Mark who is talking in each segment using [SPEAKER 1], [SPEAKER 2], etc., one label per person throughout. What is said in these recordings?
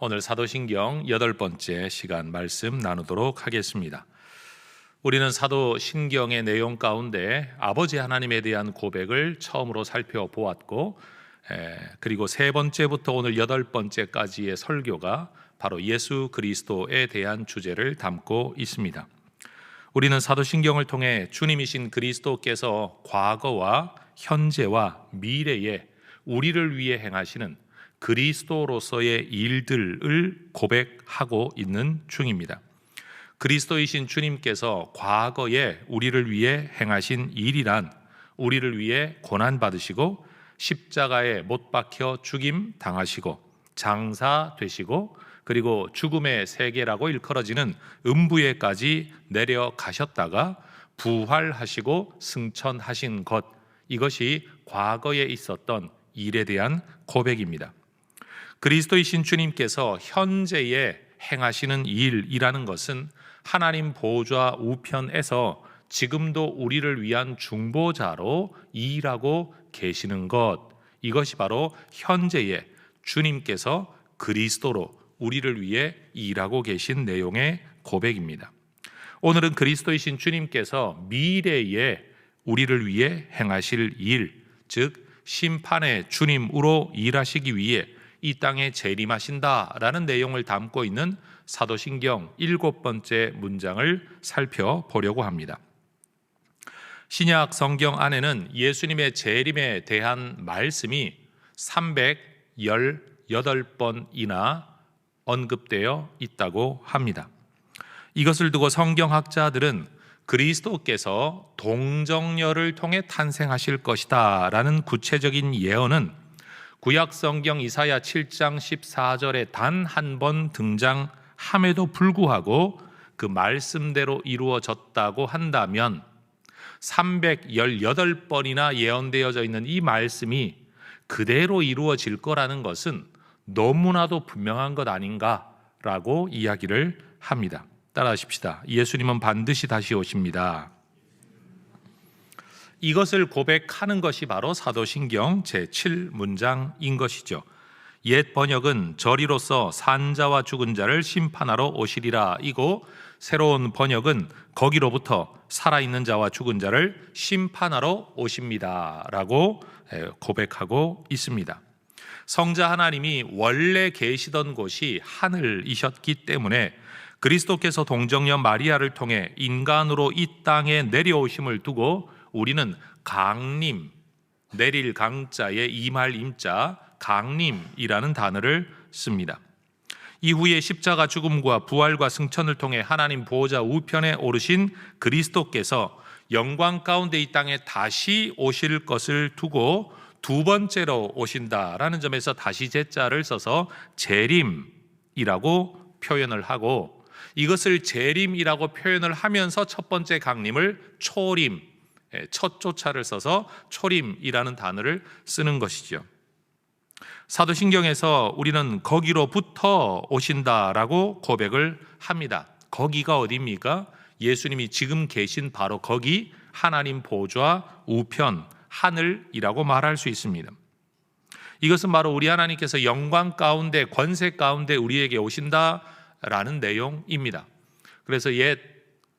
[SPEAKER 1] 오늘 사도신경 8번째 시간 말씀 나누도록 하겠습니다. 우리는 사도신경의 내용 가운데 아버지 하나님에 대한 고백을 처음으로 살펴보았고, 그리고 세 번째부터 오늘 8번째까지의 설교가 바로 예수 그리스도에 대한 주제를 담고 있습니다. 우리는 사도신경을 통해 주님이신 그리스도께서 과거와 현재와 미래에 우리를 위해 행하시는 그리스도로서의 일들을 고백하고 있는 중입니다. 그리스도이신 주님께서 과거에 우리를 위해 행하신 일이란 우리를 위해 고난받으시고 십자가에 못 박혀 죽임 당하시고 장사되시고 그리고 죽음의 세계라고 일컬어지는 음부에까지 내려가셨다가 부활하시고 승천하신 것, 이것이 과거에 있었던 일에 대한 고백입니다. 그리스도이신 주님께서 현재에 행하시는 일이라는 것은 하나님 보좌 우편에서 지금도 우리를 위한 중보자로 일하고 계시는 것, 이것이 바로 현재에 주님께서 그리스도로 우리를 위해 일하고 계신 내용의 고백입니다. 오늘은 그리스도이신 주님께서 미래에 우리를 위해 행하실 일, 즉 심판의 주님으로 일하시기 위해 이 땅에 재림하신다라는 내용을 담고 있는 사도신경 7번째 문장을 살펴보려고 합니다. 신약 성경 안에는 예수님의 재림에 대한 말씀이 318번이나 언급되어 있다고 합니다. 이것을 두고 성경학자들은 그리스도께서 동정녀를 통해 탄생하실 것이다 라는 구체적인 예언은 구약 성경 이사야 7장 14절에 단 한 번 등장함에도 불구하고 그 말씀대로 이루어졌다고 한다면 318번이나 예언되어져 있는 이 말씀이 그대로 이루어질 거라는 것은 너무나도 분명한 것 아닌가라고 이야기를 합니다. 따라하십시다. 예수님은 반드시 다시 오십니다. 이것을 고백하는 것이 바로 사도신경 제7문장인 것이죠. 옛 번역은 저리로서 산자와 죽은 자를 심판하러 오시리라 이고, 새로운 번역은 거기로부터 살아있는 자와 죽은 자를 심판하러 오십니다 라고 고백하고 있습니다. 성자 하나님이 원래 계시던 곳이 하늘이셨기 때문에 그리스도께서 동정녀 마리아를 통해 인간으로 이 땅에 내려오심을 두고 우리는 강림, 내릴 강자에 임할 임자, 강림이라는 단어를 씁니다. 이후에 십자가 죽음과 부활과 승천을 통해 하나님 보호자 우편에 오르신 그리스도께서 영광 가운데 이 땅에 다시 오실 것을 두고 두 번째로 오신다라는 점에서 다시 제자를 써서 재림이라고 표현을 하고, 이것을 재림이라고 표현을 하면서 첫 번째 강림을 초림, 첫 조차를 써서 초림이라는 단어를 쓰는 것이죠. 사도신경에서 우리는 거기로부터 오신다라고 고백을 합니다. 거기가 어디입니까? 예수님이 지금 계신 바로 거기, 하나님 보좌 우편, 하늘이라고 말할 수 있습니다. 이것은 바로 우리 하나님께서 영광 가운데, 권세 가운데 우리에게 오신다라는 내용입니다. 그래서 옛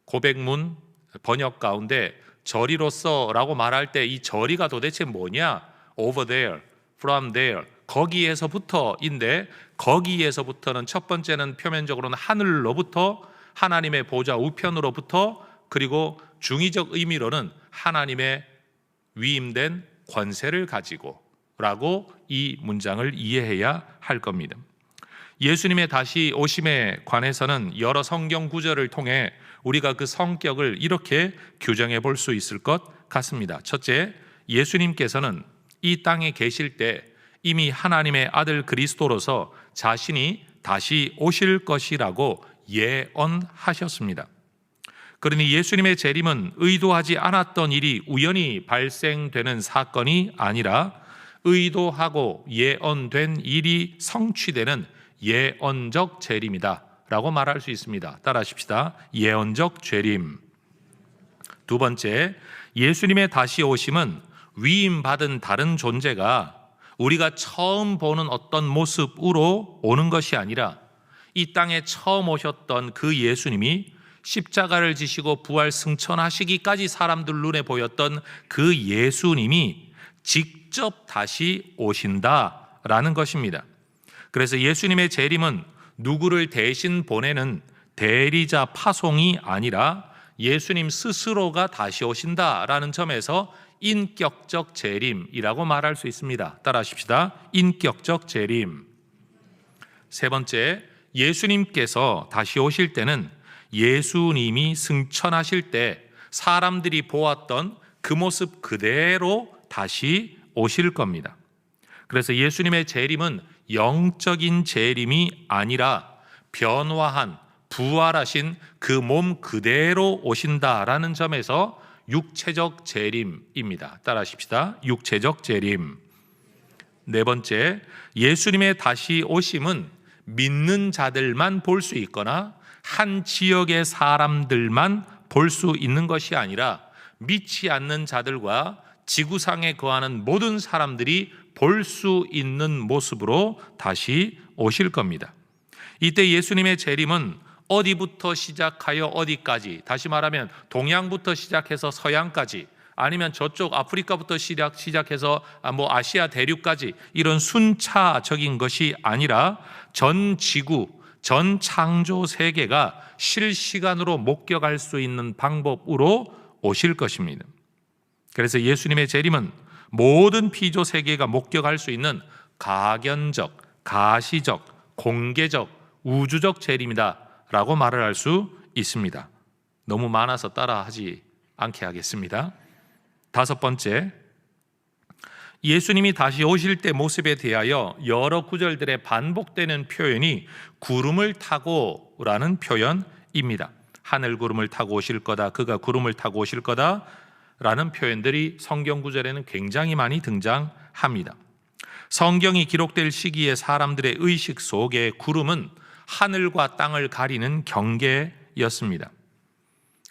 [SPEAKER 1] 고백문 번역 가운데 저리로서라고 말할 때 이 저리가 도대체 뭐냐? over there, from there, 거기에서부터인데, 거기에서부터는 첫 번째는 표면적으로는 하늘로부터, 하나님의 보좌 우편으로부터, 그리고 중의적 의미로는 하나님의 위임된 권세를 가지고 라고 이 문장을 이해해야 할 겁니다. 예수님의 다시 오심에 관해서는 여러 성경 구절을 통해 우리가 그 성격을 이렇게 규정해 볼 수 있을 것 같습니다. 첫째, 예수님께서는 이 땅에 계실 때 이미 하나님의 아들 그리스도로서 자신이 다시 오실 것이라고 예언하셨습니다. 그러니 예수님의 재림은 의도하지 않았던 일이 우연히 발생되는 사건이 아니라 의도하고 예언된 일이 성취되는 예언적 재림이다 라고 말할 수 있습니다. 따라하십시다. 예언적 재림. 두 번째, 예수님의 다시 오심은 위임받은 다른 존재가 우리가 처음 보는 어떤 모습으로 오는 것이 아니라 이 땅에 처음 오셨던 그 예수님이 십자가를 지시고 부활 승천하시기까지 사람들 눈에 보였던 그 예수님이 직접 다시 오신다라는 것입니다. 그래서 예수님의 재림은 누구를 대신 보내는 대리자 파송이 아니라 예수님 스스로가 다시 오신다라는 점에서 인격적 재림이라고 말할 수 있습니다. 따라하십시다. 인격적 재림. 세 번째, 예수님께서 다시 오실 때는 예수님이 승천하실 때 사람들이 보았던 그 모습 그대로 다시 오실 겁니다. 그래서 예수님의 재림은 영적인 재림이 아니라 변화한 부활하신 그 몸 그대로 오신다라는 점에서 육체적 재림입니다. 따라하십시다. 육체적 재림. 네 번째, 예수님의 다시 오심은 믿는 자들만 볼 수 있거나 한 지역의 사람들만 볼 수 있는 것이 아니라 믿지 않는 자들과 지구상에 거하는 모든 사람들이 볼 수 있는 모습으로 다시 오실 겁니다. 이때 예수님의 재림은 어디부터 시작하여 어디까지, 다시 말하면 동양부터 시작해서 서양까지, 아니면 저쪽 아프리카부터 시작해서 아시아 대륙까지 이런 순차적인 것이 아니라 전 지구, 전 창조 세계가 실시간으로 목격할 수 있는 방법으로 오실 것입니다. 그래서 예수님의 재림은 모든 피조 세계가 목격할 수 있는 가견적, 가시적, 공개적, 우주적 재림이다 라고 말을 할 수 있습니다. 너무 많아서 따라하지 않게 하겠습니다. 다섯 번째, 예수님이 다시 오실 때 모습에 대하여 여러 구절들의 반복되는 표현이 구름을 타고 라는 표현입니다. 하늘 구름을 타고 오실 거다, 그가 구름을 타고 오실 거다 라는 표현들이 성경 구절에는 굉장히 많이 등장합니다. 성경이 기록될 시기에 사람들의 의식 속에 구름은 하늘과 땅을 가리는 경계였습니다.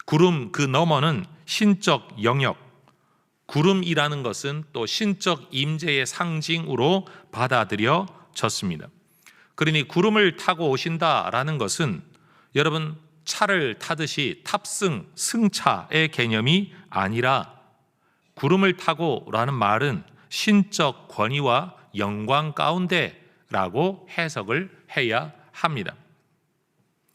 [SPEAKER 1] 구름 그 너머는 신적 영역, 구름이라는 것은 또 신적 임재의 상징으로 받아들여졌습니다. 그러니 구름을 타고 오신다라는 것은 여러분 차를 타듯이 탑승, 승차의 개념이 아니라 구름을 타고라는 말은 신적 권위와 영광 가운데라고 해석을 해야 합니다.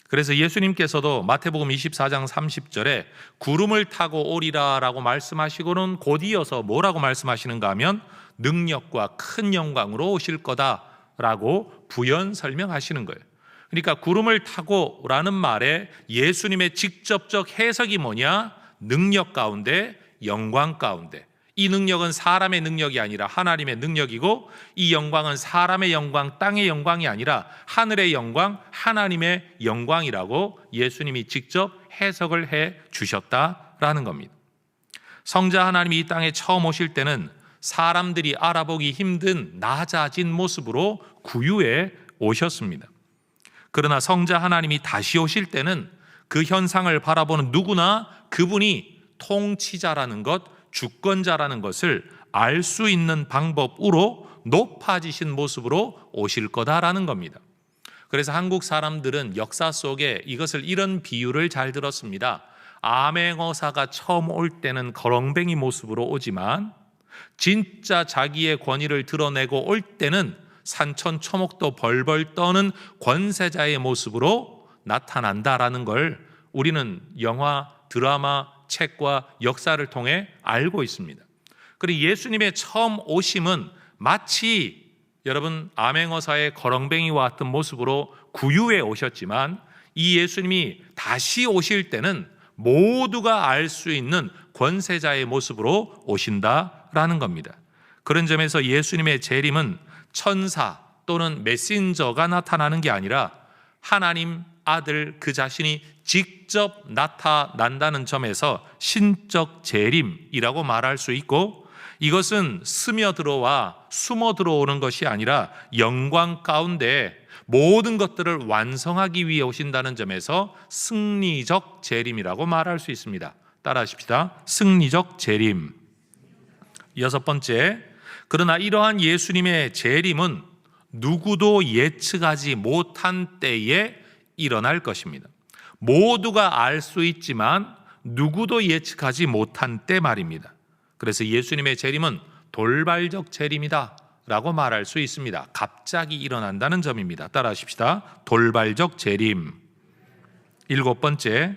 [SPEAKER 1] 그래서 예수님께서도 마태복음 24장 30절에 구름을 타고 오리라 라고 말씀하시고는 곧 이어서 뭐라고 말씀하시는가 하면 능력과 큰 영광으로 오실 거다라고 부연 설명하시는 거예요. 그러니까 구름을 타고 라는 말에 예수님의 직접적 해석이 뭐냐? 능력 가운데, 영광 가운데. 이 능력은 사람의 능력이 아니라 하나님의 능력이고, 이 영광은 사람의 영광, 땅의 영광이 아니라 하늘의 영광, 하나님의 영광이라고 예수님이 직접 해석을 해 주셨다라는 겁니다. 성자 하나님이 이 땅에 처음 오실 때는 사람들이 알아보기 힘든 낮아진 모습으로 구유에 오셨습니다. 그러나 성자 하나님이 다시 오실 때는 그 현상을 바라보는 누구나 그분이 통치자라는 것, 주권자라는 것을 알 수 있는 방법으로 높아지신 모습으로 오실 거다라는 겁니다. 그래서 한국 사람들은 역사 속에 이것을 이런 비유를 잘 들었습니다. 암행어사가 처음 올 때는 거렁뱅이 모습으로 오지만 진짜 자기의 권위를 드러내고 올 때는 산천초목도 벌벌 떠는 권세자의 모습으로 나타난다라는 걸 우리는 영화, 드라마, 책과 역사를 통해 알고 있습니다. 그리고 예수님의 처음 오심은 마치 여러분 암행어사의 거렁뱅이와 같은 모습으로 구유에 오셨지만 이 예수님이 다시 오실 때는 모두가 알 수 있는 권세자의 모습으로 오신다라는 겁니다. 그런 점에서 예수님의 재림은 천사 또는 메신저가 나타나는 게 아니라 하나님 아들 그 자신이 직접 나타난다는 점에서 신적 재림이라고 말할 수 있고, 이것은 스며들어와 숨어 들어오는 것이 아니라 영광 가운데 모든 것들을 완성하기 위해 오신다는 점에서 승리적 재림이라고 말할 수 있습니다. 따라하십시다. 승리적 재림. 여섯 번째, 그러나 이러한 예수님의 재림은 누구도 예측하지 못한 때에 일어날 것입니다. 모두가 알 수 있지만 누구도 예측하지 못한 때 말입니다. 그래서 예수님의 재림은 돌발적 재림이다 라고 말할 수 있습니다. 갑자기 일어난다는 점입니다. 따라하십시다. 돌발적 재림. 7번째,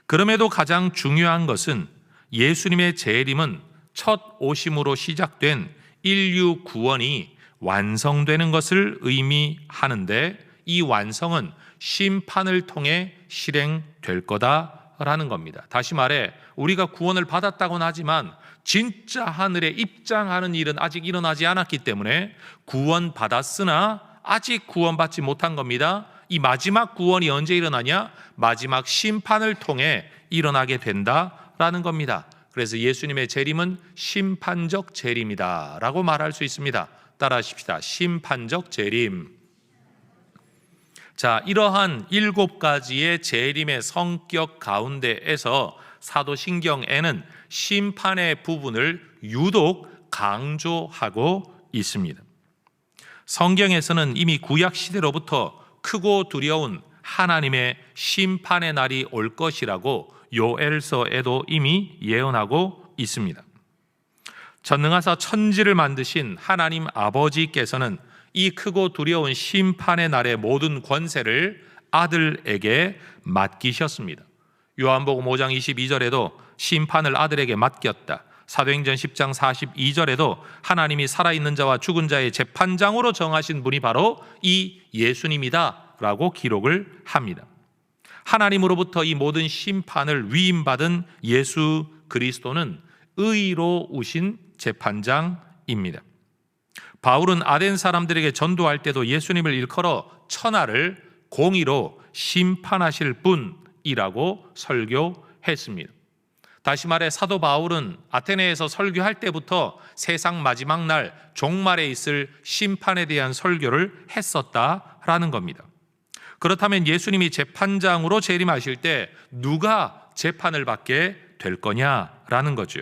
[SPEAKER 1] 그럼에도 가장 중요한 것은 예수님의 재림은 첫 오심으로 시작된 인류 구원이 완성되는 것을 의미하는데, 이 완성은 심판을 통해 실행될 거다라는 겁니다. 다시 말해, 우리가 구원을 받았다고는 하지만 진짜 하늘에 입장하는 일은 아직 일어나지 않았기 때문에 구원받았으나 아직 구원받지 못한 겁니다. 이 마지막 구원이 언제 일어나냐? 마지막 심판을 통해 일어나게 된다라는 겁니다. 그래서 예수님의 재림은 심판적 재림이다 라고 말할 수 있습니다. 따라하십시다. 심판적 재림. 자, 이러한 7가지의 재림의 성격 가운데에서 사도신경에는 심판의 부분을 유독 강조하고 있습니다. 성경에서는 이미 구약 시대로부터 크고 두려운 하나님의 심판의 날이 올 것이라고 요엘서에도 이미 예언하고 있습니다. 전능하사 천지를 만드신 하나님 아버지께서는 이 크고 두려운 심판의 날의 모든 권세를 아들에게 맡기셨습니다. 요한복음 5장 22절에도 심판을 아들에게 맡겼다. 사도행전 10장 42절에도 하나님이 살아있는 자와 죽은 자의 재판장으로 정하신 분이 바로 이 예수님이다 라고 기록을 합니다. 하나님으로부터 이 모든 심판을 위임받은 예수 그리스도는 의로우신 재판장입니다. 바울은 아덴 사람들에게 전도할 때도 예수님을 일컬어 천하를 공의로 심판하실 분이라고 설교했습니다. 다시 말해 사도 바울은 아테네에서 설교할 때부터 세상 마지막 날 종말에 있을 심판에 대한 설교를 했었다라는 겁니다. 그렇다면 예수님이 재판장으로 재림하실 때 누가 재판을 받게 될 거냐라는 거죠.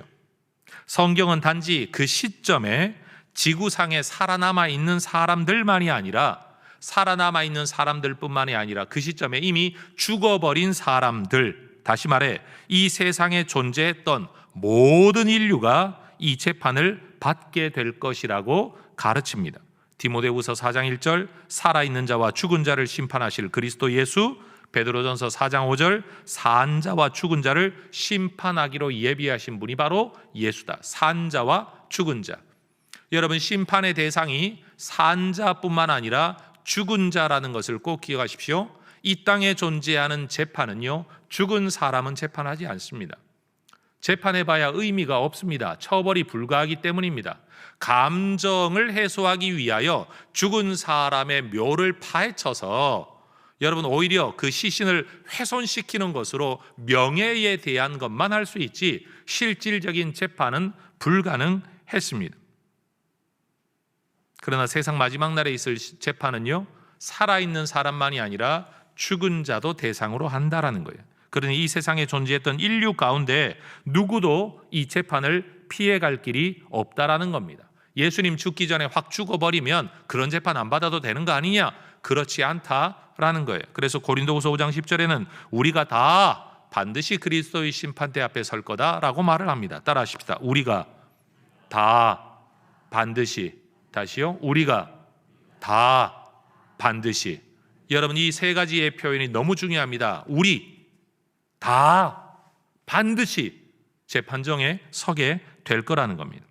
[SPEAKER 1] 성경은 단지 그 시점에 지구상에 살아남아 있는 사람들만이 아니라 살아남아 있는 사람들뿐만이 아니라 그 시점에 이미 죽어버린 사람들, 다시 말해 이 세상에 존재했던 모든 인류가 이 재판을 받게 될 것이라고 가르칩니다. 디모데후서 4장 1절 살아있는 자와 죽은 자를 심판하실 그리스도 예수, 베드로전서 4장 5절 산 자와 죽은 자를 심판하기로 예비하신 분이 바로 예수다. 산 자와 죽은 자. 여러분, 심판의 대상이 산 자뿐만 아니라 죽은 자라는 것을 꼭 기억하십시오. 이 땅에 존재하는 재판은요, 죽은 사람은 재판하지 않습니다. 재판해봐야 의미가 없습니다. 처벌이 불가하기 때문입니다. 감정을 해소하기 위하여 죽은 사람의 묘를 파헤쳐서 여러분 오히려 그 시신을 훼손시키는 것으로 명예에 대한 것만 할 수 있지 실질적인 재판은 불가능했습니다. 그러나 세상 마지막 날에 있을 재판은요, 살아있는 사람만이 아니라 죽은 자도 대상으로 한다라는 거예요. 그러니 이 세상에 존재했던 인류 가운데 누구도 이 재판을 피해갈 길이 없다라는 겁니다. 예수님 죽기 전에 확 죽어버리면 그런 재판 안 받아도 되는 거 아니냐? 그렇지 않다라는 거예요. 그래서 고린도후서 5장 10절에는 우리가 다 반드시 그리스도의 심판대 앞에 설 거다라고 말을 합니다. 따라하십시다. 우리가 다 반드시, 다시요. 우리가 다 반드시. 여러분, 이 세 가지의 표현이 너무 중요합니다. 우리 다 반드시 재판정에 서게 될 거라는 겁니다.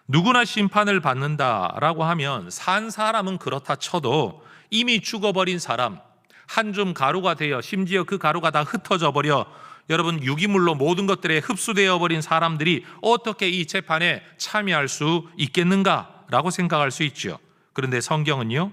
[SPEAKER 1] 누구나 심판을 받는다라고 하면 산 사람은 그렇다 쳐도 이미 죽어버린 사람, 한 줌 가루가 되어 심지어 그 가루가 다 흩어져 버려 여러분 유기물로 모든 것들에 흡수되어 버린 사람들이 어떻게 이 재판에 참여할 수 있겠는가라고 생각할 수 있죠. 그런데 성경은요,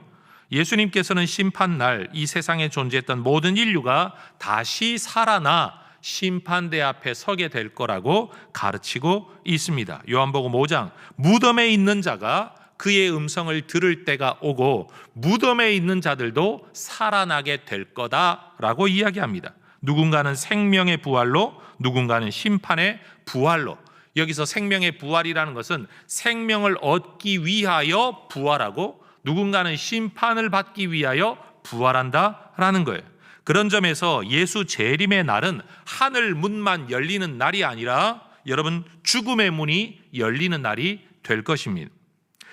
[SPEAKER 1] 예수님께서는 심판날 이 세상에 존재했던 모든 인류가 다시 살아나 심판대 앞에 서게 될 거라고 가르치고 있습니다. 요한복음 5장 무덤에 있는 자가 그의 음성을 들을 때가 오고 무덤에 있는 자들도 살아나게 될 거다라고 이야기합니다. 누군가는 생명의 부활로, 누군가는 심판의 부활로. 여기서 생명의 부활이라는 것은 생명을 얻기 위하여 부활하고 누군가는 심판을 받기 위하여 부활한다라는 거예요. 그런 점에서 예수 재림의 날은 하늘 문만 열리는 날이 아니라 여러분 죽음의 문이 열리는 날이 될 것입니다.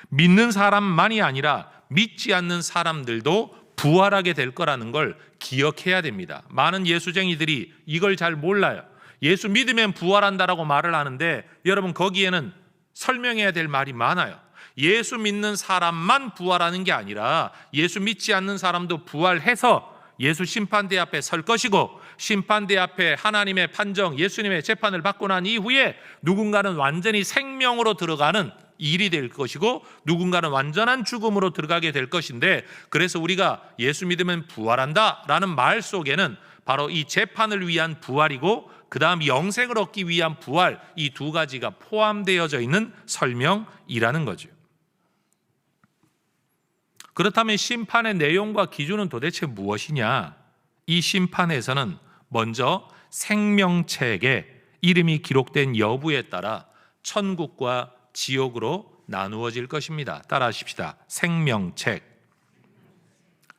[SPEAKER 1] 믿는 사람만이 아니라 믿지 않는 사람들도 부활하게 될 거라는 걸 기억해야 됩니다. 많은 예수쟁이들이 이걸 잘 몰라요. 예수 믿으면 부활한다라고 말을 하는데 여러분 거기에는 설명해야 될 말이 많아요. 예수 믿는 사람만 부활하는 게 아니라 예수 믿지 않는 사람도 부활해서 예수 심판대 앞에 설 것이고, 심판대 앞에 하나님의 판정, 예수님의 재판을 받고 난 이후에 누군가는 완전히 생명으로 들어가는 일이 될 것이고 누군가는 완전한 죽음으로 들어가게 될 것인데, 그래서 우리가 예수 믿으면 부활한다라는 말 속에는 바로 이 재판을 위한 부활이고 그 다음 영생을 얻기 위한 부활, 이 두 가지가 포함되어져 있는 설명이라는 거죠. 그렇다면 심판의 내용과 기준은 도대체 무엇이냐? 이 심판에서는 먼저 생명책에 이름이 기록된 여부에 따라 천국과 지옥으로 나누어질 것입니다. 따라하십시다. 생명책.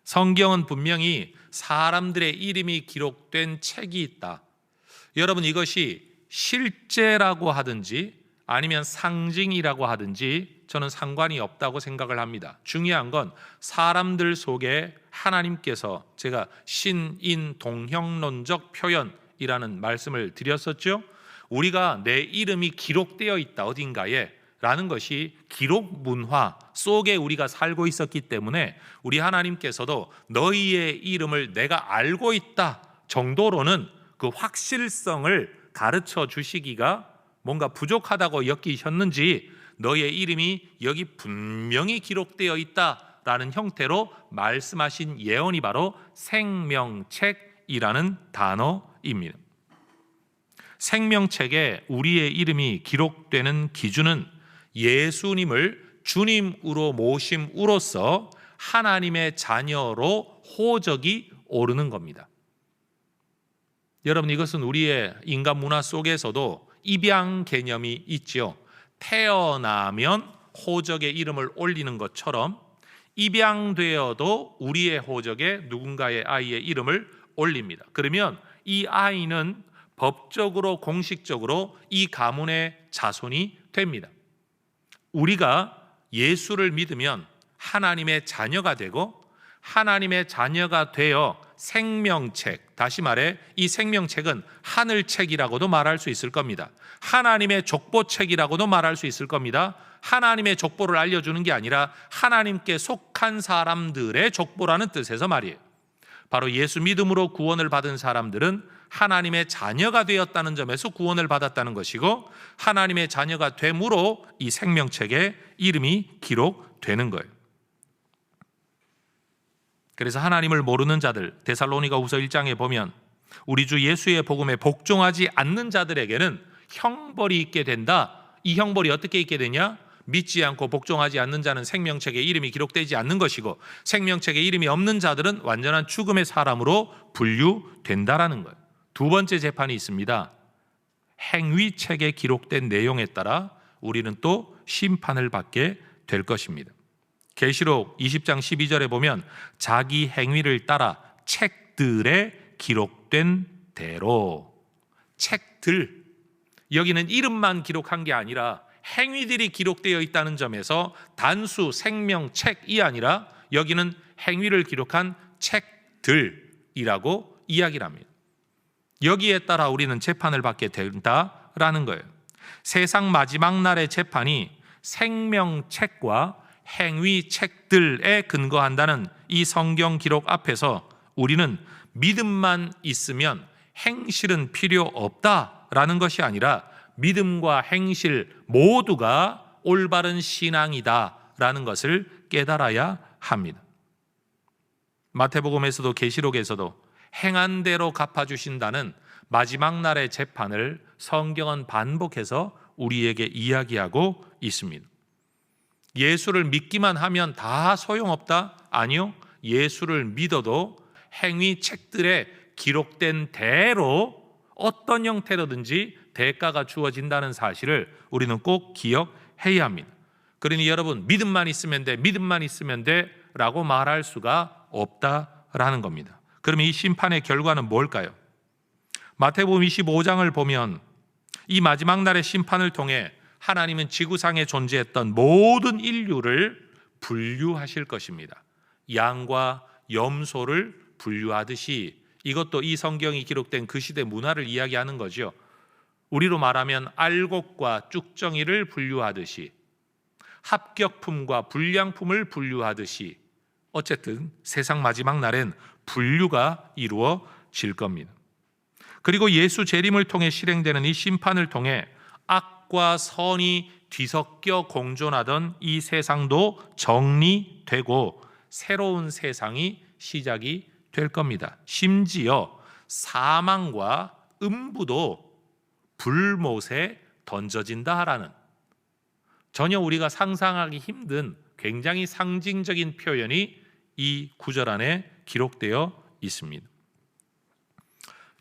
[SPEAKER 1] 성경은 분명히 사람들의 이름이 기록된 책이 있다. 여러분 이것이 실제라고 하든지 아니면 상징이라고 하든지 저는 상관이 없다고 생각을 합니다. 중요한 건 사람들 속에 하나님께서, 제가 신인 동형론적 표현이라는 말씀을 드렸었죠. 우리가 내 이름이 기록되어 있다 어딘가에 라는 것이 기록 문화 속에 우리가 살고 있었기 때문에 우리 하나님께서도 너희의 이름을 내가 알고 있다 정도로는 그 확실성을 가르쳐 주시기가 뭔가 부족하다고 여기셨는지 너희의 이름이 여기 분명히 기록되어 있다라는 형태로 말씀하신 예언이 바로 생명책이라는 단어입니다. 생명책에 우리의 이름이 기록되는 기준은 예수님을 주님으로 모심으로써 하나님의 자녀로 호적이 오르는 겁니다. 여러분 이것은 우리의 인간 문화 속에서도 입양 개념이 있지요. 태어나면 호적에 이름을 올리는 것처럼 입양되어도 우리의 호적에 누군가의 아이의 이름을 올립니다. 그러면 이 아이는 법적으로 공식적으로 이 가문의 자손이 됩니다. 우리가 예수를 믿으면 하나님의 자녀가 되고 하나님의 자녀가 되어 생명책, 다시 말해 이 생명책은 하늘책이라고도 말할 수 있을 겁니다. 하나님의 족보책이라고도 말할 수 있을 겁니다. 하나님의 족보를 알려주는 게 아니라 하나님께 속한 사람들의 족보라는 뜻에서 말이에요. 바로 예수 믿음으로 구원을 받은 사람들은 하나님의 자녀가 되었다는 점에서 구원을 받았다는 것이고, 하나님의 자녀가 됨으로 이 생명책에 이름이 기록되는 거예요. 그래서 하나님을 모르는 자들, 데살로니가후서 1장에 보면 우리 주 예수의 복음에 복종하지 않는 자들에게는 형벌이 있게 된다. 이 형벌이 어떻게 있게 되냐? 믿지 않고 복종하지 않는 자는 생명책에 이름이 기록되지 않는 것이고, 생명책에 이름이 없는 자들은 완전한 죽음의 사람으로 분류된다라는 거예요. 두 번째 재판이 있습니다. 행위책에 기록된 내용에 따라 우리는 또 심판을 받게 될 것입니다. 계시록 20장 12절에 보면 자기 행위를 따라 책들에 기록된 대로, 책들, 여기는 이름만 기록한 게 아니라 행위들이 기록되어 있다는 점에서 단수 생명책이 아니라 여기는 행위를 기록한 책들이라고 이야기를 합니다. 여기에 따라 우리는 재판을 받게 된다라는 거예요. 세상 마지막 날의 재판이 생명책과 행위책들에 근거한다는 이 성경 기록 앞에서 우리는 믿음만 있으면 행실은 필요 없다라는 것이 아니라 믿음과 행실 모두가 올바른 신앙이다라는 것을 깨달아야 합니다. 마태복음에서도 계시록에서도 행한 대로 갚아주신다는 마지막 날의 재판을 성경은 반복해서 우리에게 이야기하고 있습니다. 예수를 믿기만 하면 다 소용없다? 아니요. 예수를 믿어도 행위 책들에 기록된 대로 어떤 형태로든지 대가가 주어진다는 사실을 우리는 꼭 기억해야 합니다. 그러니 여러분, 믿음만 있으면 돼, 믿음만 있으면 돼 라고 말할 수가 없다라는 겁니다. 그러면 이 심판의 결과는 뭘까요? 마태복음 25장을 보면 이 마지막 날의 심판을 통해 하나님은 지구상에 존재했던 모든 인류를 분류하실 것입니다. 양과 염소를 분류하듯이, 이것도 이 성경이 기록된 그 시대 문화를 이야기하는 거죠. 우리로 말하면 알곡과 쭉정이를 분류하듯이, 합격품과 불량품을 분류하듯이, 어쨌든 세상 마지막 날엔 분류가 이루어질 겁니다. 그리고 예수 재림을 통해 실행되는 이 심판을 통해 악과 선이 뒤섞여 공존하던 이 세상도 정리되고 새로운 세상이 시작이 될 겁니다. 심지어 사망과 음부도 불못에 던져진다라는, 전혀 우리가 상상하기 힘든 굉장히 상징적인 표현이 이 구절 안에 기록되어 있습니다.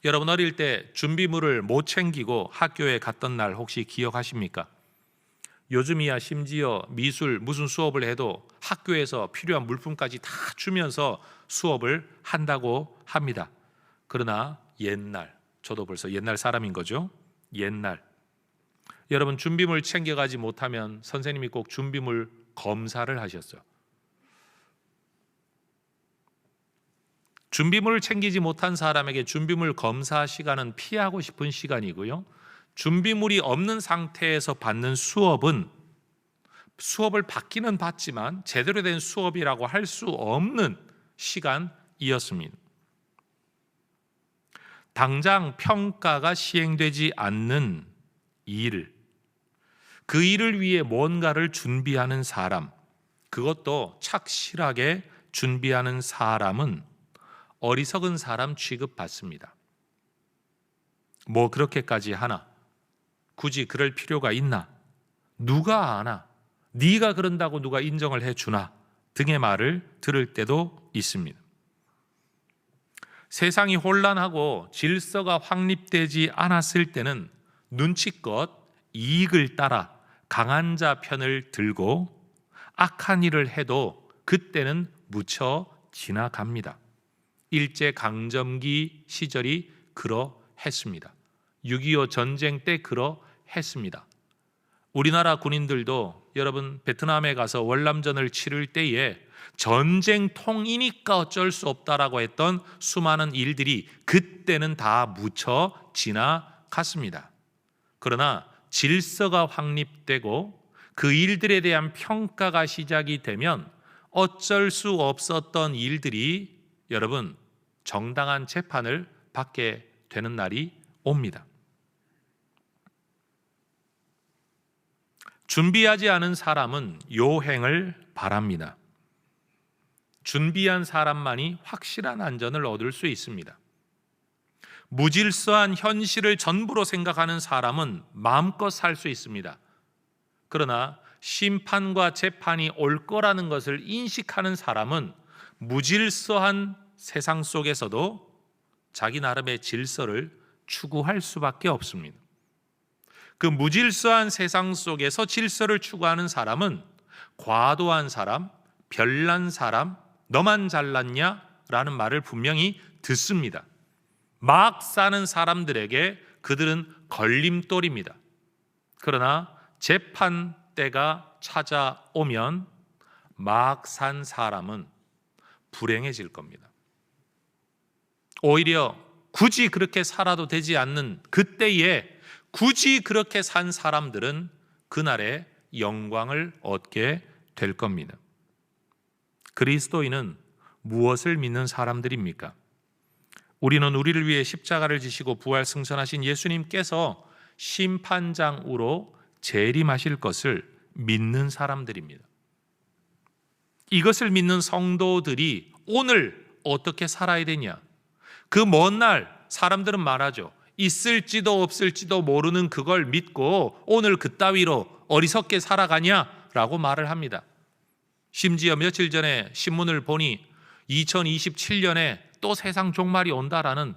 [SPEAKER 1] 여러분, 어릴 때 준비물을 못 챙기고 학교에 갔던 날 혹시 기억하십니까? 요즘이야 심지어 미술 무슨 수업을 해도 학교에서 필요한 물품까지 다 주면서 수업을 한다고 합니다. 그러나 옛날, 저도 벌써 옛날 사람인 거죠. 옛날, 여러분, 준비물 챙겨가지 못하면 선생님이 꼭 준비물 검사를 하셨어요. 준비물을 챙기지 못한 사람에게 준비물 검사 시간은 피하고 싶은 시간이고요. 준비물이 없는 상태에서 받는 수업은 수업을 받기는 받지만 제대로 된 수업이라고 할 수 없는 시간이었습니다. 당장 평가가 시행되지 않는 일, 그 일을 위해 뭔가를 준비하는 사람, 그것도 착실하게 준비하는 사람은 어리석은 사람 취급받습니다. 뭐 그렇게까지 하나? 굳이 그럴 필요가 있나? 누가 아나? 네가 그런다고 누가 인정을 해주나? 등의 말을 들을 때도 있습니다. 세상이 혼란하고 질서가 확립되지 않았을 때는 눈치껏 이익을 따라 강한 자 편을 들고 악한 일을 해도 그때는 무쳐 지나갑니다. 일제강점기 시절이 그러했습니다. 6.25 전쟁 때 그러했습니다. 우리나라 군인들도 여러분, 베트남에 가서 월남전을 치를 때에 전쟁통이니까 어쩔 수 없다라고 했던 수많은 일들이 그때는 다 묻혀 지나갔습니다. 그러나 질서가 확립되고 그 일들에 대한 평가가 시작이 되면 어쩔 수 없었던 일들이 여러분, 정당한 재판을 받게 되는 날이 옵니다. 준비하지 않은 사람은 요행을 바랍니다. 준비한 사람만이 확실한 안전을 얻을 수 있습니다. 무질서한 현실을 전부로 생각하는 사람은 마음껏 살 수 있습니다. 그러나 심판과 재판이 올 거라는 것을 인식하는 사람은 무질서한 세상 속에서도 자기 나름의 질서를 추구할 수밖에 없습니다. 그 무질서한 세상 속에서 질서를 추구하는 사람은 과도한 사람, 별난 사람, 너만 잘났냐? 라는 말을 분명히 듣습니다. 막 사는 사람들에게 그들은 걸림돌입니다. 그러나 재판 때가 찾아오면 막 산 사람은 불행해질 겁니다. 오히려 굳이 그렇게 살아도 되지 않는 그때에 굳이 그렇게 산 사람들은 그날의 영광을 얻게 될 겁니다. 그리스도인은 무엇을 믿는 사람들입니까? 우리는 우리를 위해 십자가를 지시고 부활 승천하신 예수님께서 심판장으로 재림하실 것을 믿는 사람들입니다. 이것을 믿는 성도들이 오늘 어떻게 살아야 되냐? 그 먼 날 사람들은 말하죠. 있을지도 없을지도 모르는 그걸 믿고 오늘 그따위로 어리석게 살아가냐라고 말을 합니다. 심지어 며칠 전에 신문을 보니 2027년에 또 세상 종말이 온다라는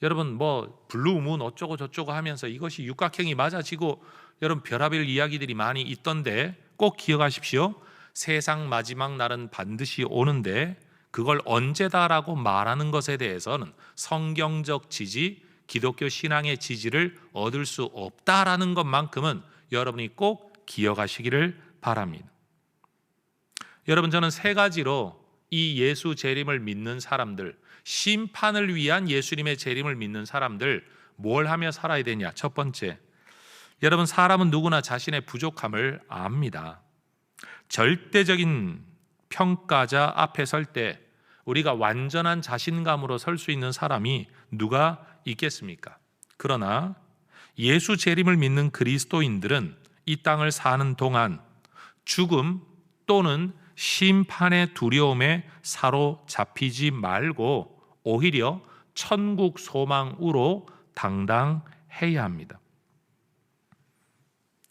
[SPEAKER 1] 여러분 뭐 블루문 어쩌고 저쩌고 하면서 이것이 육각형이 맞아지고 여러분 별하별 이야기들이 많이 있던데 꼭 기억하십시오. 세상 마지막 날은 반드시 오는데 그걸 언제다라고 말하는 것에 대해서는 성경적 지지, 기독교 신앙의 지지를 얻을 수 없다라는 것만큼은 여러분이 꼭 기억하시기를 바랍니다. 여러분, 저는 세 가지로 이 예수 재림을 믿는 사람들, 심판을 위한 예수님의 재림을 믿는 사람들 뭘 하며 살아야 되냐? 첫 번째, 여러분 사람은 누구나 자신의 부족함을 압니다. 절대적인 평가자 앞에 설 때 우리가 완전한 자신감으로 설 수 있는 사람이 누가 있겠습니까? 그러나 예수 재림을 믿는 그리스도인들은 이 땅을 사는 동안 죽음 또는 심판의 두려움에 사로잡히지 말고 오히려 천국 소망으로 당당해야 합니다.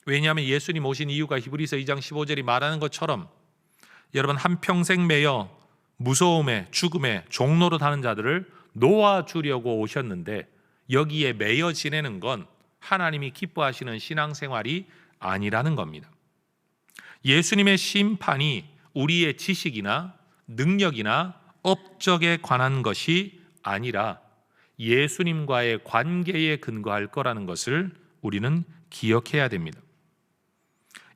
[SPEAKER 1] 왜냐하면 예수님 오신 이유가 히브리서 2장 15절이 말하는 것처럼 여러분 한평생 매여 무서움에 죽음에 종로로 타는 자들을 놓아주려고 오셨는데 여기에 매여 지내는 건 하나님이 기뻐하시는 신앙생활이 아니라는 겁니다. 예수님의 심판이 우리의 지식이나 능력이나 업적에 관한 것이 아니라 예수님과의 관계에 근거할 거라는 것을 우리는 기억해야 됩니다.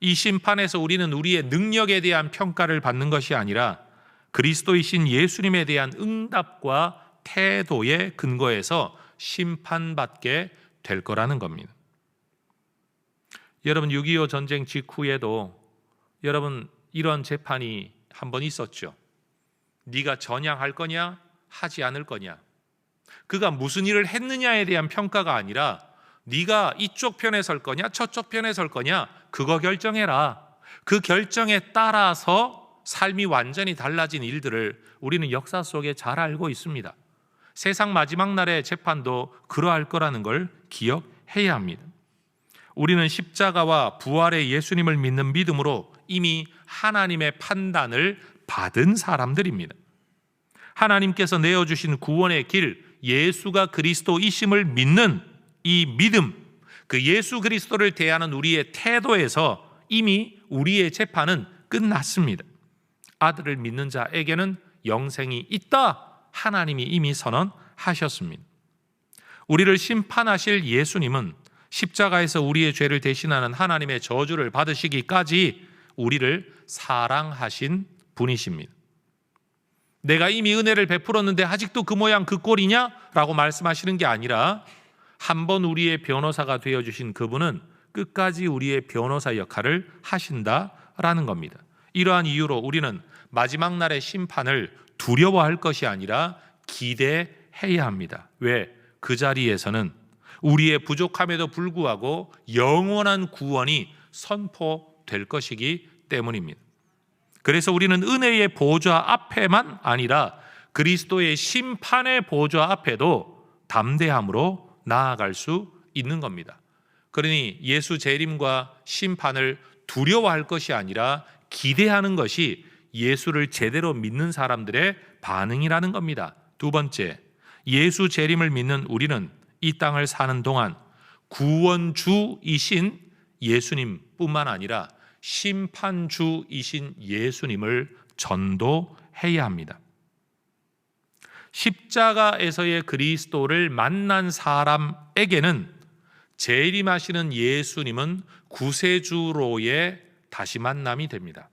[SPEAKER 1] 이 심판에서 우리는 우리의 능력에 대한 평가를 받는 것이 아니라 그리스도이신 예수님에 대한 응답과 태도에 근거해서 심판받게 될 거라는 겁니다. 여러분 6.25 전쟁 직후에도 여러분 이런 재판이 한 번 있었죠. 네가 전향할 거냐 하지 않을 거냐. 그가 무슨 일을 했느냐에 대한 평가가 아니라 네가 이쪽 편에 설 거냐 저쪽 편에 설 거냐 그거 결정해라. 그 결정에 따라서 삶이 완전히 달라진 일들을 우리는 역사 속에 잘 알고 있습니다. 세상 마지막 날의 재판도 그러할 거라는 걸 기억해야 합니다. 우리는 십자가와 부활의 예수님을 믿는 믿음으로 이미 하나님의 판단을 받은 사람들입니다. 하나님께서 내어주신 구원의 길, 예수가 그리스도이심을 믿는 이 믿음, 그 예수 그리스도를 대하는 우리의 태도에서 이미 우리의 재판은 끝났습니다. 아들을 믿는 자에게는 영생이 있다. 하나님이 이미 선언하셨습니다. 우리를 심판하실 예수님은 십자가에서 우리의 죄를 대신하는 하나님의 저주를 받으시기까지 우리를 사랑하신 분이십니다. 내가 이미 은혜를 베풀었는데 아직도 그 모양 그 꼴이냐? 라고 말씀하시는 게 아니라 한번 우리의 변호사가 되어주신 그분은 끝까지 우리의 변호사 역할을 하신다라는 겁니다. 이러한 이유로 우리는 마지막 날의 심판을 두려워할 것이 아니라 기대해야 합니다. 왜? 그 자리에서는 우리의 부족함에도 불구하고 영원한 구원이 선포될 것이기 때문입니다. 그래서 우리는 은혜의 보좌 앞에만 아니라 그리스도의 심판의 보좌 앞에도 담대함으로 나아갈 수 있는 겁니다. 그러니 예수 재림과 심판을 두려워할 것이 아니라 기대하는 것이 예수를 제대로 믿는 사람들의 반응이라는 겁니다. 두 번째, 예수 재림을 믿는 우리는 이 땅을 사는 동안 구원주이신 예수님뿐만 아니라 심판주이신 예수님을 전도해야 합니다. 십자가에서의 그리스도를 만난 사람에게는 재림하시는 예수님은 구세주로의 다시 만남이 됩니다.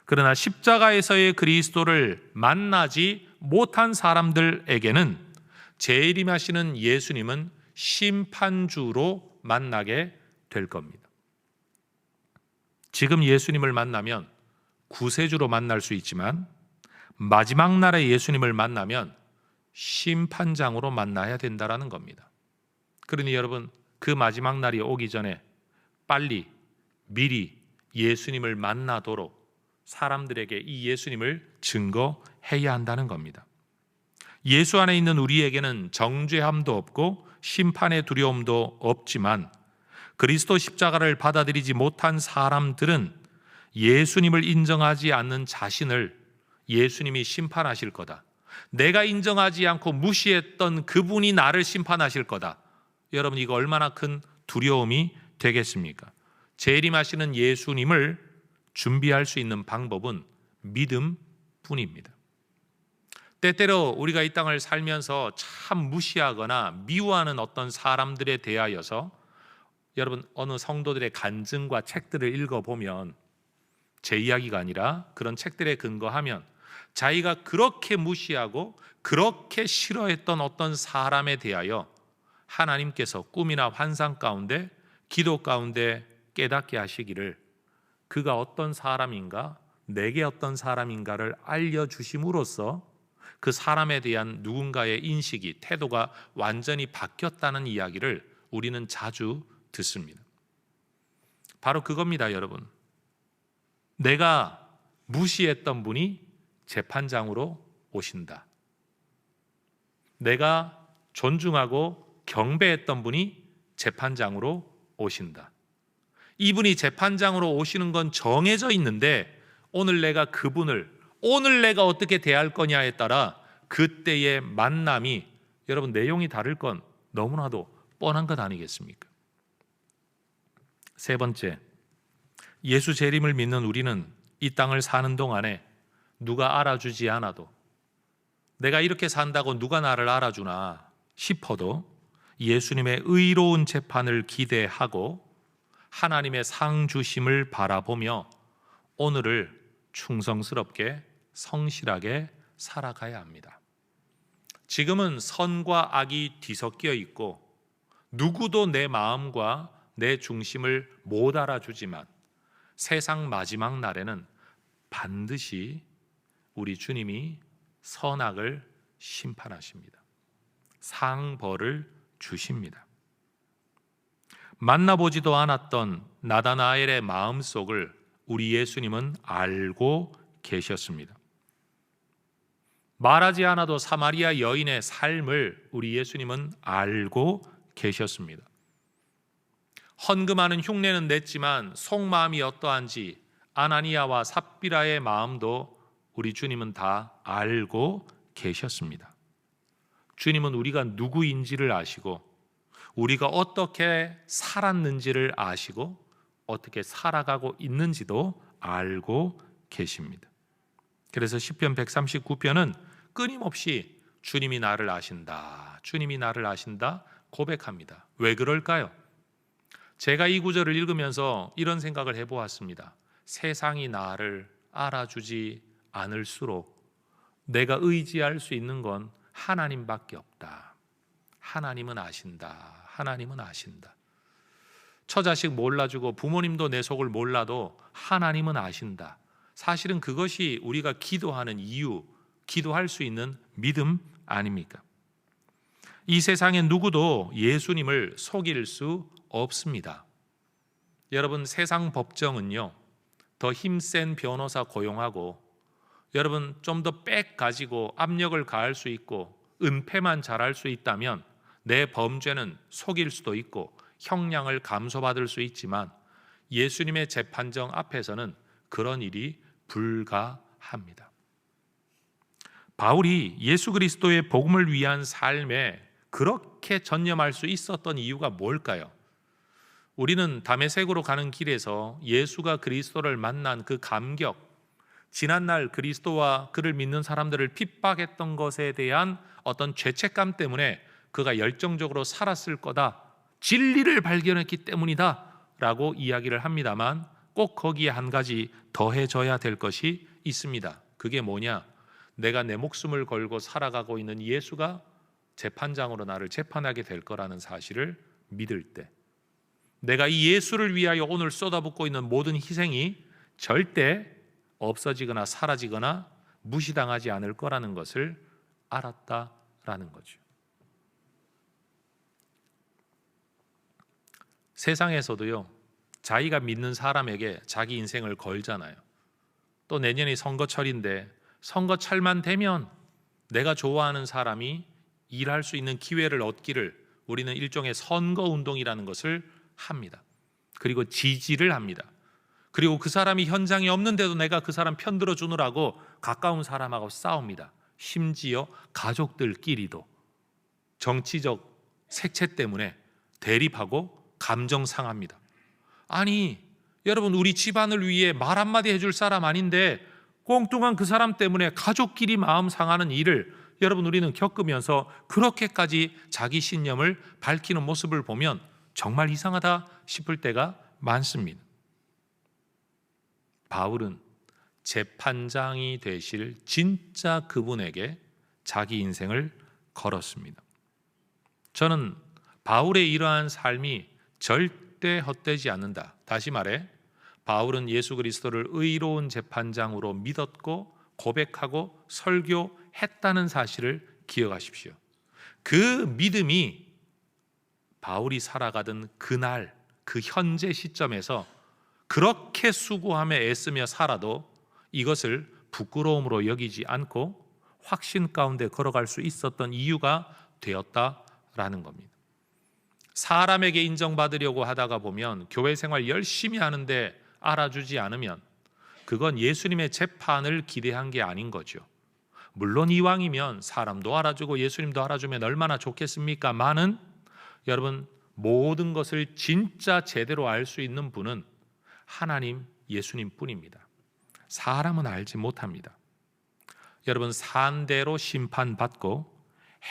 [SPEAKER 1] 그러나 십자가에서의 그리스도를 만나지 못한 사람들에게는 재림하시는 예수님은 심판주로 만나게 될 겁니다. 지금 예수님을 만나면 구세주로 만날 수 있지만 마지막 날에 예수님을 만나면 심판장으로 만나야 된다라는 겁니다. 그러니 여러분 그 마지막 날이 오기 전에 빨리 미리 예수님을 만나도록 사람들에게 이 예수님을 증거해야 한다는 겁니다. 예수 안에 있는 우리에게는 정죄함도 없고 심판의 두려움도 없지만 그리스도 십자가를 받아들이지 못한 사람들은 예수님을 인정하지 않는 자신을 예수님이 심판하실 거다. 내가 인정하지 않고 무시했던 그분이 나를 심판하실 거다. 여러분, 이거 얼마나 큰 두려움이 되겠습니까? 재림하시는 예수님을 준비할 수 있는 방법은 믿음뿐입니다. 때때로 우리가 이 땅을 살면서 참 무시하거나 미워하는 어떤 사람들에 대하여서 여러분, 어느 성도들의 간증과 책들을 읽어보면 제 이야기가 아니라 그런 책들에 근거하면 자기가 그렇게 무시하고 그렇게 싫어했던 어떤 사람에 대하여 하나님께서 꿈이나 환상 가운데, 기도 가운데 깨닫게 하시기를 그가 어떤 사람인가, 내게 어떤 사람인가를 알려주심으로써 그 사람에 대한 누군가의 인식이, 태도가 완전히 바뀌었다는 이야기를 우리는 자주 듣습니다. 바로 그겁니다, 여러분. 내가 무시했던 분이 재판장으로 오신다. 내가 존중하고 경배했던 분이 재판장으로 오신다. 이분이 재판장으로 오시는 건 정해져 있는데 오늘 내가 어떻게 대할 거냐에 따라 그때의 만남이, 여러분, 내용이 다를 건 너무나도 뻔한 것 아니겠습니까? 세 번째, 예수 재림을 믿는 우리는 이 땅을 사는 동안에 누가 알아주지 않아도, 내가 이렇게 산다고 누가 나를 알아주나 싶어도 예수님의 의로운 재판을 기대하고 하나님의 상 주심을 바라보며 오늘을 충성스럽게 성실하게 살아가야 합니다. 지금은 선과 악이 뒤섞여 있고 누구도 내 마음과 내 중심을 못 알아주지만 세상 마지막 날에는 반드시 우리 주님이 선악을 심판하십니다. 상벌을 주십니다. 만나보지도 않았던 나다나엘의 마음속을 우리 예수님은 알고 계셨습니다. 말하지 않아도 사마리아 여인의 삶을 우리 예수님은 알고 계셨습니다. 헌금하는 흉내는 냈지만 속마음이 어떠한지 아나니아와 삽비라의 마음도 우리 주님은 다 알고 계셨습니다. 주님은 우리가 누구인지를 아시고 우리가 어떻게 살았는지를 아시고 어떻게 살아가고 있는지도 알고 계십니다. 그래서 시편 139편은 끊임없이 주님이 나를 아신다, 주님이 나를 아신다 고백합니다. 왜 그럴까요? 제가 이 구절을 읽으면서 이런 생각을 해보았습니다. 세상이 나를 알아주지 않을수록 내가 의지할 수 있는 건 하나님밖에 없다. 하나님은 아신다. 하나님은 아신다. 처자식 몰라주고 부모님도 내 속을 몰라도 하나님은 아신다. 사실은 그것이 우리가 기도하는 이유, 기도할 수 있는 믿음 아닙니까? 이 세상에 누구도 예수님을 속일 수 없습니다. 여러분, 세상 법정은요, 더 힘센 변호사 고용하고 여러분 좀 더 빽 가지고 압력을 가할 수 있고 은폐만 잘할 수 있다면 내 범죄는 속일 수도 있고 형량을 감소받을 수 있지만 예수님의 재판정 앞에서는 그런 일이 불가합니다. 바울이 예수 그리스도의 복음을 위한 삶에 그렇게 전념할 수 있었던 이유가 뭘까요? 우리는 다메섹으로 가는 길에서 예수가 그리스도를 만난 그 감격, 지난날 그리스도와 그를 믿는 사람들을 핍박했던 것에 대한 어떤 죄책감 때문에 그가 열정적으로 살았을 거다, 진리를 발견했기 때문이다 라고 이야기를 합니다만 꼭 거기에 한 가지 더해져야 될 것이 있습니다. 그게 뭐냐? 내가 내 목숨을 걸고 살아가고 있는 예수가 재판장으로 나를 재판하게 될 거라는 사실을 믿을 때, 내가 이 예수를 위하여 오늘 쏟아붓고 있는 모든 희생이 절대 없어지거나 사라지거나 무시당하지 않을 거라는 것을 알았다라는 거죠. 세상에서도요, 자기가 믿는 사람에게 자기 인생을 걸잖아요. 또 내년이 선거철인데 선거철만 되면 내가 좋아하는 사람이 일할 수 있는 기회를 얻기를 우리는 일종의 선거운동이라는 것을 합니다. 그리고 지지를 합니다. 그리고 그 사람이 현장에 없는데도 내가 그 사람 편들어 주느라고 가까운 사람하고 싸웁니다. 심지어 가족들끼리도 정치적 색채 때문에 대립하고 감정 상합니다. 아니, 여러분, 우리 집안을 위해 말 한마디 해줄 사람 아닌데 꽁뚱한 그 사람 때문에 가족끼리 마음 상하는 일을 여러분 우리는 겪으면서 그렇게까지 자기 신념을 밝히는 모습을 보면 정말 이상하다 싶을 때가 많습니다. 바울은 재판장이 되실 진짜 그분에게 자기 인생을 걸었습니다. 저는 바울의 이러한 삶이 절대 헛되지 않는다. 다시 말해, 바울은 예수 그리스도를 의로운 재판장으로 믿었고 고백하고 설교했다는 사실을 기억하십시오. 그 믿음이 바울이 살아가던 그날, 그 현재 시점에서 그렇게 수고하며 애쓰며 살아도 이것을 부끄러움으로 여기지 않고 확신 가운데 걸어갈 수 있었던 이유가 되었다라는 겁니다. 사람에게 인정받으려고 하다가 보면 교회 생활 열심히 하는데 알아주지 않으면 그건 예수님의 재판을 기대한 게 아닌 거죠. 물론 이왕이면 사람도 알아주고 예수님도 알아주면 얼마나 좋겠습니까? 많은 여러분, 모든 것을 진짜 제대로 알 수 있는 분은 하나님, 예수님 뿐입니다. 사람은 알지 못합니다. 여러분, 산 대로 심판받고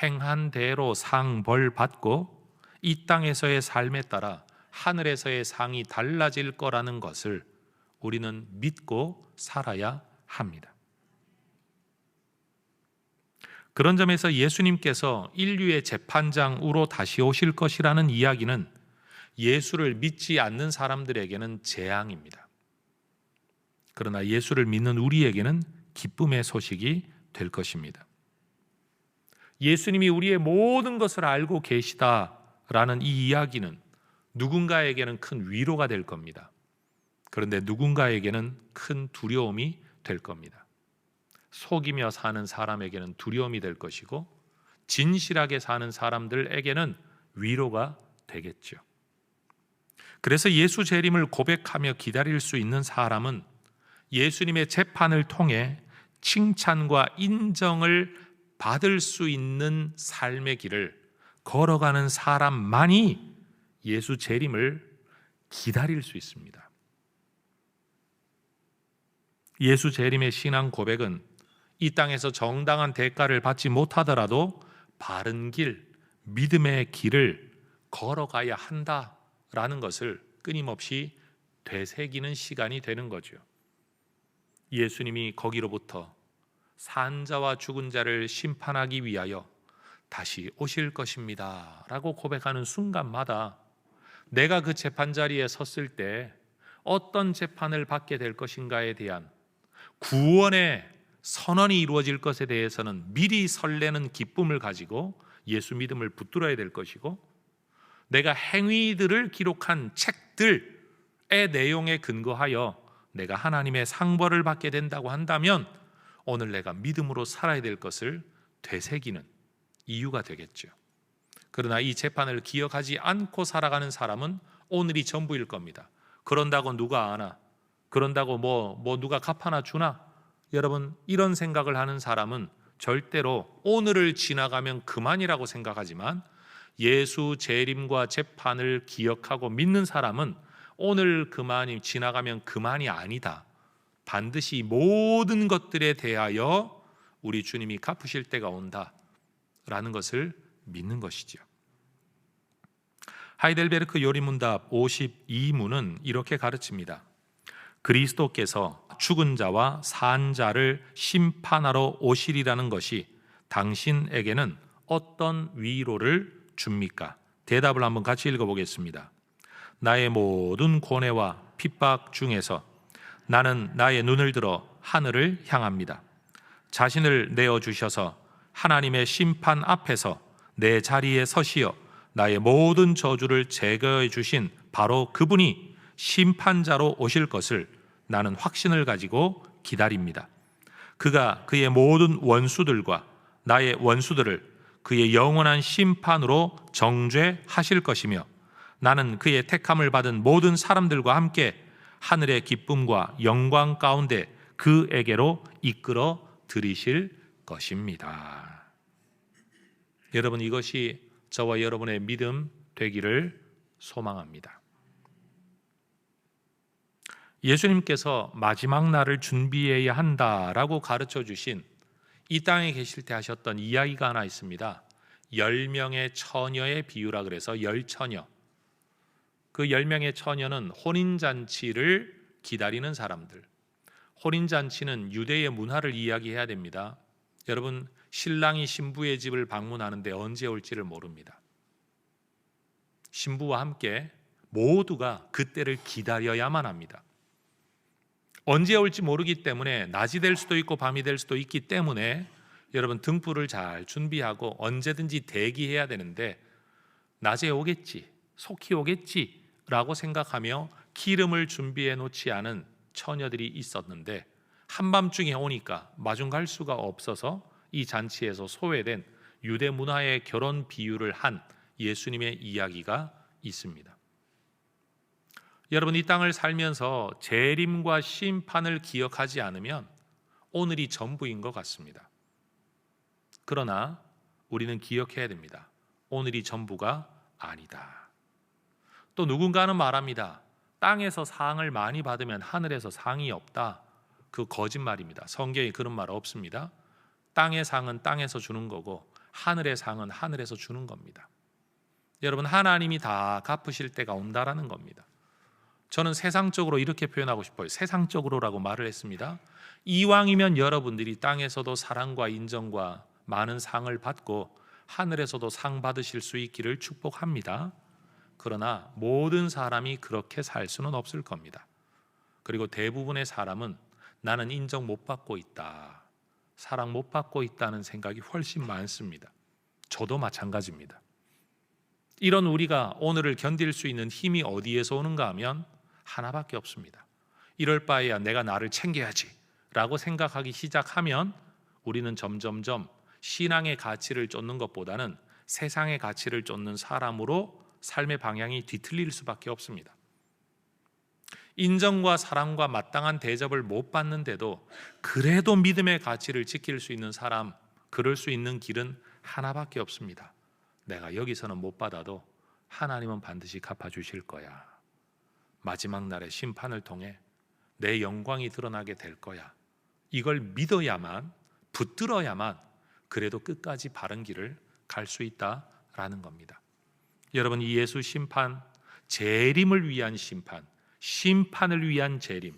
[SPEAKER 1] 행한 대로 상벌 받고 이 땅에서의 삶에 따라 하늘에서의 상이 달라질 거라는 것을 우리는 믿고 살아야 합니다. 그런 점에서 예수님께서 인류의 재판장으로 다시 오실 것이라는 이야기는 예수를 믿지 않는 사람들에게는 재앙입니다. 그러나 예수를 믿는 우리에게는 기쁨의 소식이 될 것입니다. 예수님이 우리의 모든 것을 알고 계시다라는 이 이야기는 누군가에게는 큰 위로가 될 겁니다. 그런데 누군가에게는 큰 두려움이 될 겁니다. 속이며 사는 사람에게는 두려움이 될 것이고 진실하게 사는 사람들에게는 위로가 되겠죠. 그래서 예수 재림을 고백하며 기다릴 수 있는 사람은 예수님의 재판을 통해 칭찬과 인정을 받을 수 있는 삶의 길을 걸어가는 사람만이 예수 재림을 기다릴 수 있습니다. 예수 재림의 신앙 고백은 이 땅에서 정당한 대가를 받지 못하더라도 바른 길, 믿음의 길을 걸어가야 한다라는 것을 끊임없이 되새기는 시간이 되는 거죠. 예수님이 거기로부터 산자와 죽은 자를 심판하기 위하여 다시 오실 것입니다 라고 고백하는 순간마다 내가 그 재판 자리에 섰을 때 어떤 재판을 받게 될 것인가에 대한 구원의 선언이 이루어질 것에 대해서는 미리 설레는 기쁨을 가지고 예수 믿음을 붙들어야 될 것이고, 내가 행위들을 기록한 책들의 내용에 근거하여 내가 하나님의 상벌을 받게 된다고 한다면 오늘 내가 믿음으로 살아야 될 것을 되새기는 이유가 되겠죠. 그러나 이 재판을 기억하지 않고 살아가는 사람은 오늘이 전부일 겁니다. 그런다고 누가 아나? 그런다고 뭐 누가 갚 하나 주나? 여러분, 이런 생각을 하는 사람은 절대로 오늘을 지나가면 그만이라고 생각하지만 예수 재림과 재판을 기억하고 믿는 사람은 오늘 그만이 지나가면 그만이 아니다. 반드시 모든 것들에 대하여 우리 주님이 갚으실 때가 온다라는 것을 믿는 것이죠. 하이델베르크 요리문답 52문은 이렇게 가르칩니다. 그리스도께서 죽은 자와 산 자를 심판하러 오시리라는 것이 당신에게는 어떤 위로를 줍니까? 대답을 한번 같이 읽어보겠습니다. 나의 모든 고뇌와 핍박 중에서 나는 나의 눈을 들어 하늘을 향합니다. 자신을 내어주셔서 하나님의 심판 앞에서 내 자리에 서시어 나의 모든 저주를 제거해 주신 바로 그분이 심판자로 오실 것을 나는 확신을 가지고 기다립니다. 그가 그의 모든 원수들과 나의 원수들을 그의 영원한 심판으로 정죄하실 것이며 나는 그의 택함을 받은 모든 사람들과 함께 하늘의 기쁨과 영광 가운데 그에게로 이끌어 들이실 것입니다. 여러분, 이것이 저와 여러분의 믿음 되기를 소망합니다. 예수님께서 마지막 날을 준비해야 한다라고 가르쳐 주신 이 땅에 계실 때 하셨던 이야기가 하나 있습니다. 10명의 처녀의 비유라 그래서 열처녀. 그 10명의 처녀는 혼인잔치를 기다리는 사람들. 혼인잔치는 유대의 문화를 이야기해야 됩니다. 여러분, 신랑이 신부의 집을 방문하는데 언제 올지를 모릅니다. 신부와 함께 모두가 그때를 기다려야만 합니다. 언제 올지 모르기 때문에 낮이 될 수도 있고 밤이 될 수도 있기 때문에 여러분, 등불을 잘 준비하고 언제든지 대기해야 되는데 낮에 오겠지, 속히 오겠지 라고 생각하며 기름을 준비해 놓지 않은 처녀들이 있었는데 한밤중에 오니까 마중 갈 수가 없어서 이 잔치에서 소외된 유대 문화의 결혼 비유를 한 예수님의 이야기가 있습니다. 여러분, 이 땅을 살면서 재림과 심판을 기억하지 않으면 오늘이 전부인 것 같습니다. 그러나 우리는 기억해야 됩니다. 오늘이 전부가 아니다. 또 누군가는 말합니다. 땅에서 상을 많이 받으면 하늘에서 상이 없다. 그 거짓말입니다. 성경에 그런 말 없습니다. 땅의 상은 땅에서 주는 거고 하늘의 상은 하늘에서 주는 겁니다. 여러분, 하나님이 다 갚으실 때가 온다라는 겁니다. 저는 세상적으로 이렇게 표현하고 싶어요. 세상적으로라고 말을 했습니다. 이왕이면 여러분들이 땅에서도 사랑과 인정과 많은 상을 받고 하늘에서도 상 받으실 수 있기를 축복합니다. 그러나 모든 사람이 그렇게 살 수는 없을 겁니다. 그리고 대부분의 사람은 나는 인정 못 받고 있다, 사랑 못 받고 있다는 생각이 훨씬 많습니다. 저도 마찬가지입니다. 이런 우리가 오늘을 견딜 수 있는 힘이 어디에서 오는가 하면 하나밖에 없습니다. 이럴 바에야 내가 나를 챙겨야지 라고 생각하기 시작하면 우리는 점점점 신앙의 가치를 쫓는 것보다는 세상의 가치를 쫓는 사람으로 삶의 방향이 뒤틀릴 수밖에 없습니다. 인정과 사랑과 마땅한 대접을 못 받는데도 그래도 믿음의 가치를 지킬 수 있는 사람, 그럴 수 있는 길은 하나밖에 없습니다. 내가 여기서는 못 받아도 하나님은 반드시 갚아주실 거야. 마지막 날의 심판을 통해 내 영광이 드러나게 될 거야. 이걸 믿어야만, 붙들어야만 그래도 끝까지 바른 길을 갈 수 있다라는 겁니다. 여러분, 이 예수 심판, 재림을 위한 심판, 심판을 위한 재림,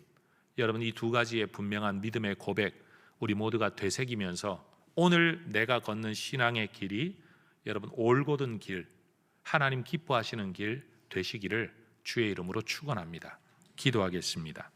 [SPEAKER 1] 여러분, 이 두 가지의 분명한 믿음의 고백 우리 모두가 되새기면서 오늘 내가 걷는 신앙의 길이 여러분 올곧은 길, 하나님 기뻐하시는 길 되시기를 주의 이름으로 축원합니다. 기도하겠습니다.